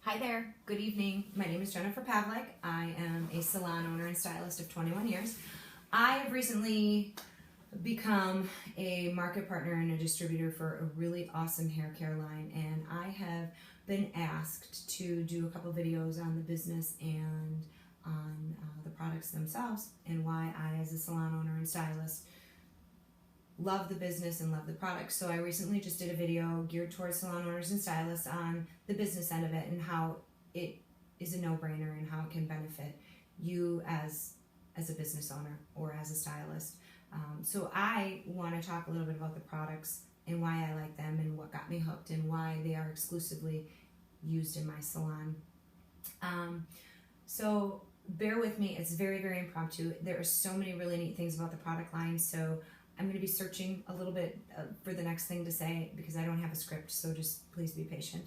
Hi there, good evening. My name is Jennifer Pavlik. I am a salon owner and stylist of 21 years. I have recently become a market partner and a distributor for a really awesome hair care line, and I have been asked to do a couple videos on the business and on the products themselves and why I, as a salon owner and stylist, love the business and love the product. So I recently just did a video geared towards salon owners and stylists on the business end of it and how it is a no-brainer and how it can benefit you as a business owner or as a stylist. So I want to talk a little bit about the products and why I like them and what got me hooked and why they are exclusively used in my salon. So bear with me, it's very, very impromptu. There are so many really neat things about the product line, so I'm going to be searching a little bit for the next thing to say because I don't have a script, so just please be patient.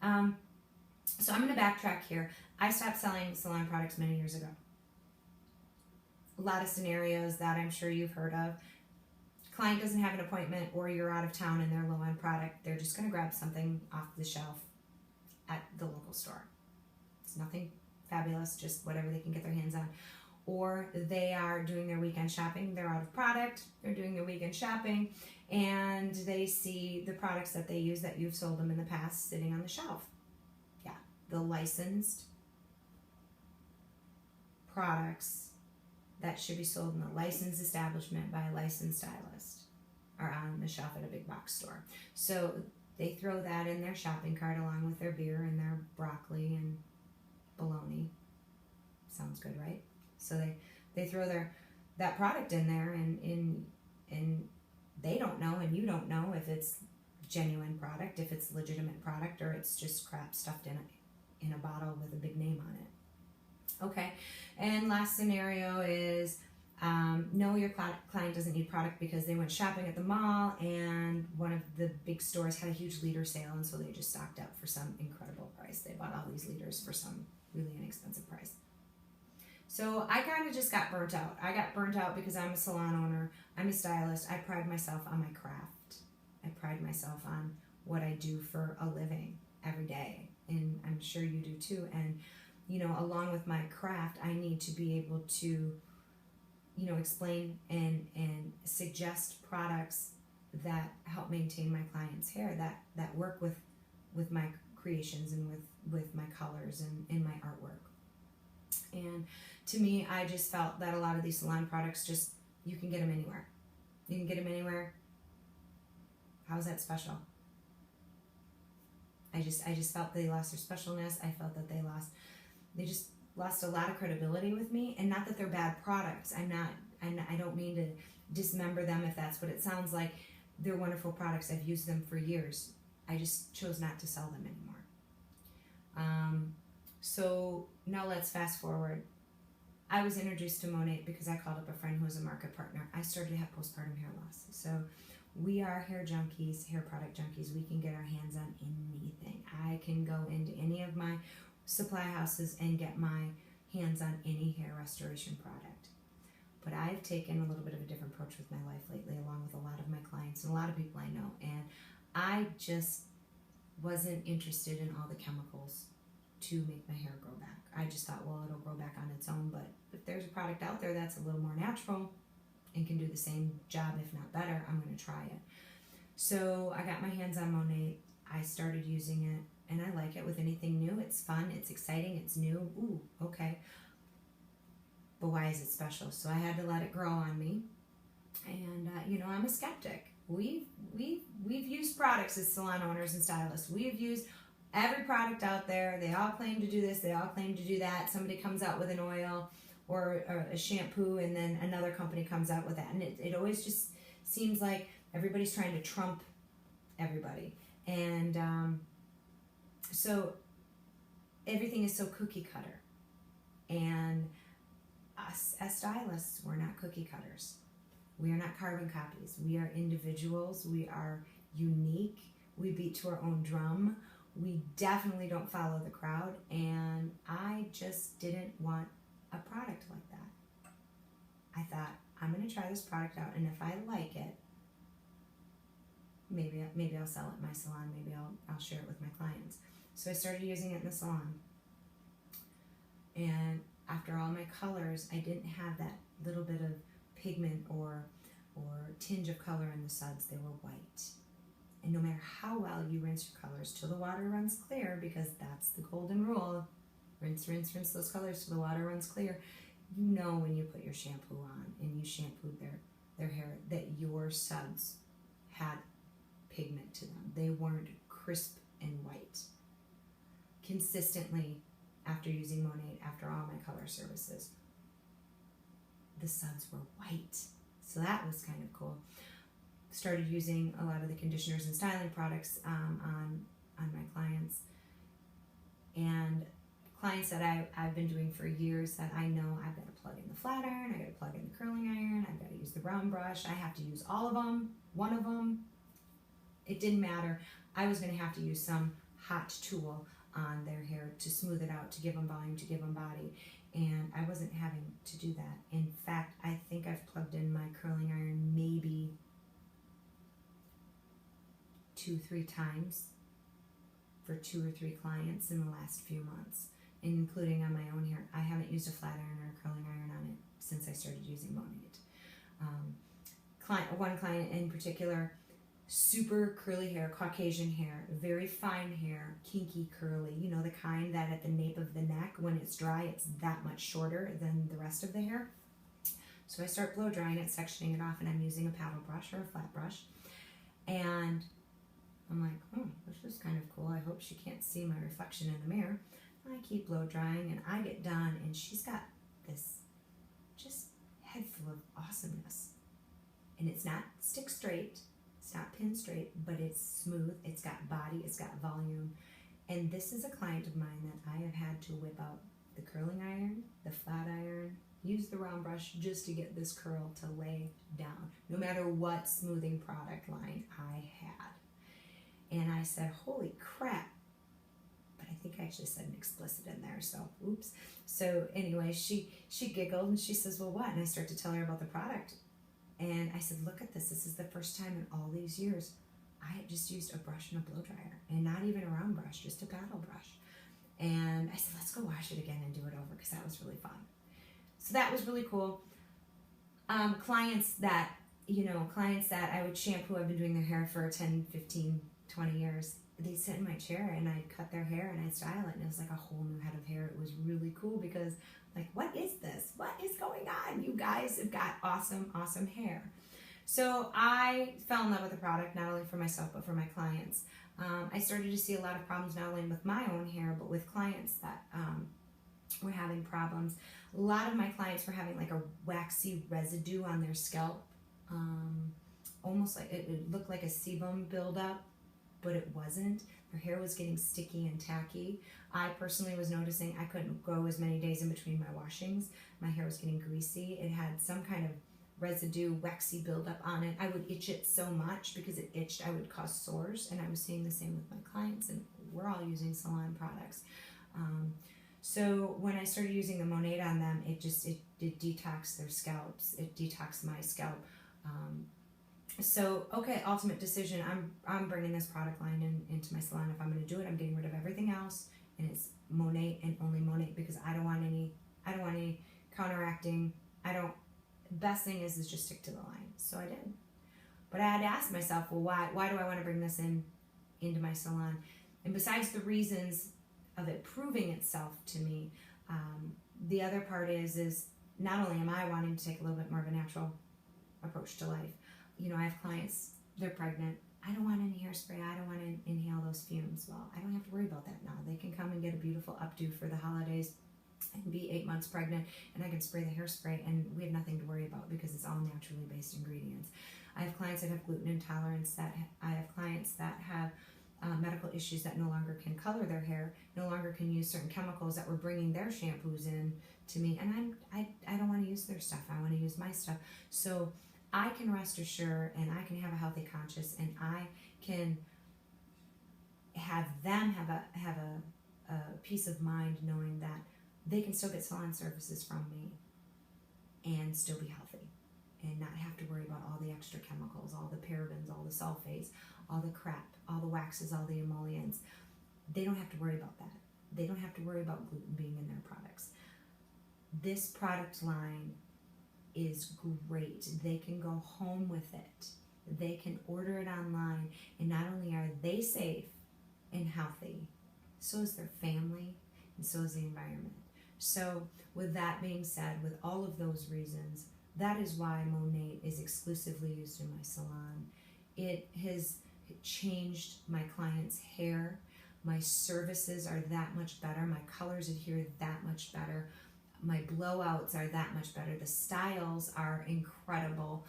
So I'm going to backtrack here. I stopped selling salon products many years ago. A lot of scenarios that I'm sure you've heard of. Client doesn't have an appointment or you're out of town and they're low on product. They're just going to grab something off the shelf at the local store. It's nothing fabulous, just whatever they can get their hands on. Or they are doing their weekend shopping, they're out of product, they're doing their weekend shopping, and they see the products that they use that you've sold them in the past sitting on the shelf. Yeah, the licensed products that should be sold in a licensed establishment by a licensed stylist are on the shelf at a big box store. So they throw that in their shopping cart along with their beer and their broccoli and bologna. Sounds good, right? So they throw that product in there and they don't know and you don't know if it's genuine product, if it's legitimate product, or it's just crap stuffed in a bottle with a big name on it. Okay, and last scenario is no, your client doesn't need product because they went shopping at the mall and one of the big stores had a huge liter sale, and so they just stocked up for some incredible price. They bought all these liters for some really inexpensive price. So I kind of just got burnt out. I got burnt out because I'm a salon owner, I'm a stylist, I pride myself on my craft. I pride myself on what I do for a living every day, and I'm sure you do too. And you know, along with my craft, I need to be able to, you know, explain and suggest products that help maintain my client's hair, that work with my creations and with my colors and in my artwork. And to me, I just felt that a lot of these salon products, just, you can get them anywhere. You can get them anywhere. How is that special? I just felt they lost their specialness. I felt that they just lost a lot of credibility with me. And not that they're bad products. I don't mean to dismember them if that's what it sounds like. They're wonderful products. I've used them for years. I just chose not to sell them anymore. So now let's fast forward. I was introduced to Monat because I called up a friend who was a market partner. I started to have postpartum hair loss. So we are hair junkies, hair product junkies. We can get our hands on anything. I can go into any of my supply houses and get my hands on any hair restoration product. But I've taken a little bit of a different approach with my life lately, along with a lot of my clients and a lot of people I know. And I just wasn't interested in all the chemicals to make my hair grow back. I just thought, well, it'll grow back on its own, but if there's a product out there that's a little more natural and can do the same job, if not better, I'm going to try it. So I got my hands on Monat. I started using it, and I like it with anything new. It's fun, it's exciting, it's new. Ooh, okay. But why is it special? So I had to let it grow on me. And, you know, I'm a skeptic. We've used products as salon owners and stylists. We've used every product out there. They all claim to do this, they all claim to do that. Somebody comes out with an oil or a shampoo, and then another company comes out with that. And it always just seems like everybody's trying to trump everybody. And so everything is so cookie cutter. And us as stylists, we're not cookie cutters. We are not carbon copies. We are individuals. We are unique. We beat to our own drum. We definitely don't follow the crowd, and I just didn't want a product like that. I thought, I'm going to try this product out, and if I like it, maybe I'll sell it in my salon, maybe I'll share it with my clients. So I started using it in the salon. And after all my colors, I didn't have that little bit of pigment or tinge of color in the suds. They were white. And no matter how well you rinse your colors till the water runs clear, because that's the golden rule, rinse, rinse, rinse those colors till the water runs clear, you know when you put your shampoo on and you shampooed their hair that your suds had pigment to them. They weren't crisp and white. Consistently, after using Monat, after all my color services, the suds were white. So that was kind of cool. Started using a lot of the conditioners and styling products on my clients. And clients that I've been doing for years that I know I've got to plug in the flat iron, I got to plug in the curling iron, I've got to use the round brush, I have to use all of them, one of them. It didn't matter. I was going to have to use some hot tool on their hair to smooth it out, to give them volume, to give them body. And I wasn't having to do that. In fact, I think I've plugged in my curling iron maybe 2-3 times for 2 or 3 clients in the last few months, including on my own hair. I haven't used a flat iron or a curling iron on it since I started using Monat. One client in particular, super curly hair, Caucasian hair, very fine hair, kinky curly, you know, the kind that at the nape of the neck, when it's dry, it's that much shorter than the rest of the hair. So I start blow drying it, sectioning it off, and I'm using a paddle brush or a flat brush. And I'm like, oh, this is kind of cool. I hope she can't see my reflection in the mirror. I keep blow drying, and I get done, and she's got this just head full of awesomeness. And it's not stick straight, it's not pin straight, but it's smooth, it's got body, it's got volume. And this is a client of mine that I have had to whip out the curling iron, the flat iron, use the round brush just to get this curl to lay down, no matter what smoothing product line I had. And I said, holy crap. But I think I actually said an explicit in there, so oops. So anyway, she giggled and she says, well, what? And I start to tell her about the product. And I said, look at this. This is the first time in all these years I had just used a brush and a blow dryer, and not even a round brush, just a paddle brush. And I said, let's go wash it again and do it over, because that was really fun. So that was really cool. Clients that I would shampoo, I've been doing their hair for 10, 15, 20 years. They'd sit in my chair and I'd cut their hair and I'd style it, and it was like a whole new head of hair. It was really cool because, like, what is this? What is going on? You guys have got awesome, awesome hair. So I fell in love with the product, not only for myself, but for my clients. I started to see a lot of problems, not only with my own hair, but with clients that were having problems. A lot of my clients were having like a waxy residue on their scalp. Almost like it looked like a sebum buildup, but it wasn't. Their hair was getting sticky and tacky. I personally was noticing I couldn't go as many days in between my washings. My hair was getting greasy. It had some kind of residue, waxy buildup on it. I would itch it so much because it itched, I would cause sores, and I was seeing the same with my clients, and we're all using Salon products. So when I started using the Monat on them, it detoxed their scalps. It detoxed my scalp. So, okay, ultimate decision. I'm bringing this product line into my salon. If I'm going to do it, I'm getting rid of everything else, and it's Monat and only Monat, because I don't want any counteracting. Best thing is just stick to the line. So I did. But I had to ask myself, well, why do I want to bring this into my salon? And besides the reasons of it proving itself to me, the other part is not only am I wanting to take a little bit more of a natural approach to life. You know, I have clients, they're pregnant. I don't want any hairspray. I don't want to inhale those fumes. Well, I don't have to worry about that now. They can come and get a beautiful updo for the holidays and be 8 months pregnant, and I can spray the hairspray, and we have nothing to worry about because it's all naturally based ingredients. I have clients that have gluten intolerance. I have clients that have medical issues that no longer can color their hair, no longer can use certain chemicals that were bringing their shampoos in to me, and I don't want to use their stuff. I want to use my stuff. So I can rest assured, and I can have a healthy conscience, and I can have them have a peace of mind knowing that they can still get salon services from me and still be healthy and not have to worry about all the extra chemicals, all the parabens, all the sulfates, all the crap, all the waxes, all the emollients. they don't have to worry about that. They don't have to worry about gluten being in their products. This product line is great. They can go home with it. They can order it online, and not only are they safe and healthy, so is their family, and so is the environment. So with that being said, with all of those reasons, that is why Monat is exclusively used in my salon. It has changed my clients' hair. My services are that much better. My colors adhere that much better. My blowouts are that much better. The styles are incredible.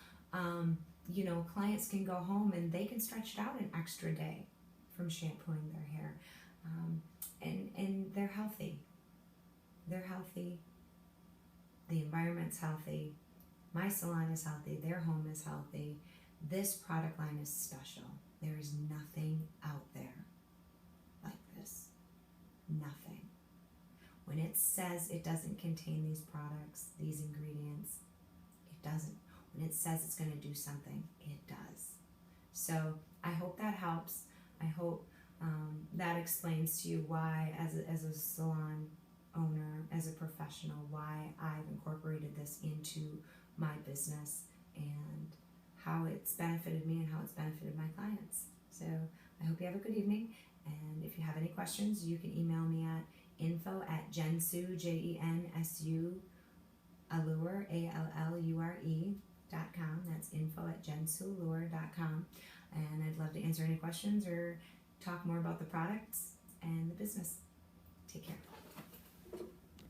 Clients can go home and they can stretch it out an extra day from shampooing their hair. And they're healthy. They're healthy. The environment's healthy. My salon is healthy. Their home is healthy. This product line is special. There is nothing out there like this. Nothing. When it says it doesn't contain these products, these ingredients, it doesn't. When it says it's going to do something, it does. So I hope that helps. I hope that explains to you why, as a salon owner, as a professional, why I've incorporated this into my business and how it's benefited me and how it's benefited my clients. So I hope you have a good evening. And if you have any questions, you can email me at info@jensu, JENSU, allure, ALLURE.com. That's info@jensuallure.com. And I'd love to answer any questions or talk more about the products and the business. Take care.